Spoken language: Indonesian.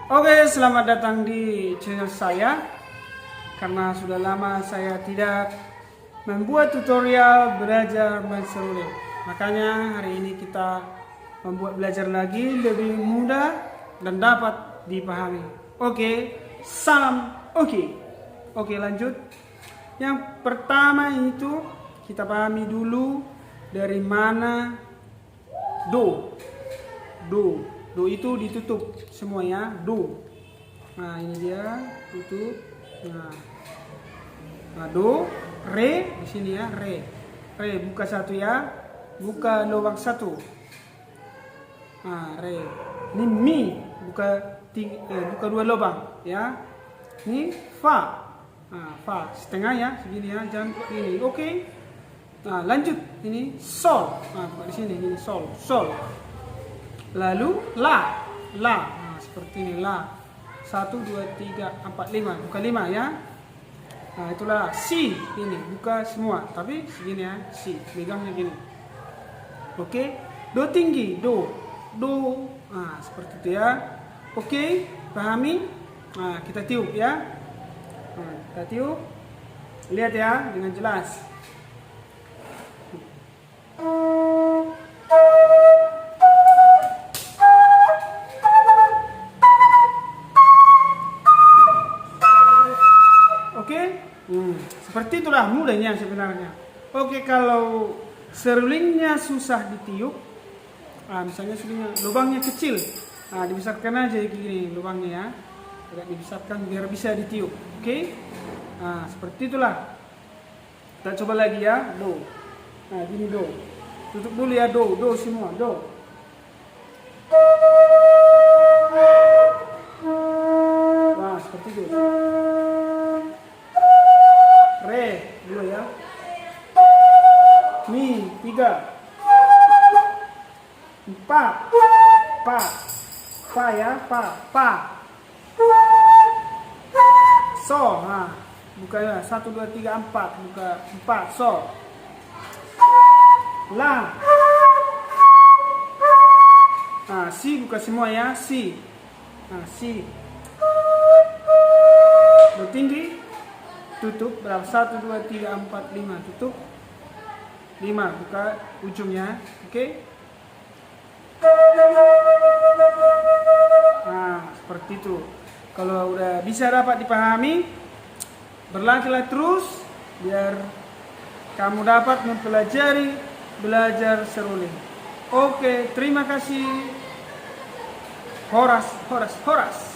Oke, selamat datang di channel saya. Karena sudah lama saya tidak membuat tutorial belajar main seruling, makanya hari ini kita membuat belajar lagi lebih mudah dan dapat dipahami. Oke, salam oke, lanjut. Yang pertama itu kita pahami dulu dari mana do itu ditutup semua ya, do. Nah ini dia tutup. Nah do, re di sini ya, re buka satu ya, buka lubang satu. Nah re, ini mi buka dua lubang ya. Ini fa, nah fa setengah ya, segini ya, jangan ini. Oke. Nah lanjut, ini sol. Nah buka di sini, ini sol. Lalu la, nah seperti ini la. 1, 2, 3, 4, 5, buka 5 ya. Nah itulah si, ini buka semua, tapi segini ya, si megangnya gini. Oke, do tinggi, do, nah seperti itu ya. Oke, pahami. Nah kita tiup ya. Nah, kita tiup, lihat ya dengan jelas. Seperti itulah mulainya sebenarnya. Oke, kalau serulingnya susah ditiup, misalnya serulingnya lubangnya kecil, dibesarkan aja gini lubangnya ya, agak dibesarkan biar bisa ditiup. Oke, nah seperti itulah. Kita coba lagi ya, do. Nah gini do, tutup dulu ya, do semua, do. Nah seperti itu. Re 2 ya, mi 3, 4, pa ya, pa, so. Nah buka ya, 1, 2, 3, 4, buka 4, so. La, nah si buka semua ya, si. Nah si, do tinggi, tutup berapa? 1, 2, 3, 4, 5, tutup 5, buka ujungnya. Oke. Nah seperti itu. Kalau udah bisa dapat dipahami, berlatihlah terus biar kamu dapat mempelajari belajar seruling. Oke, terima kasih. Horas.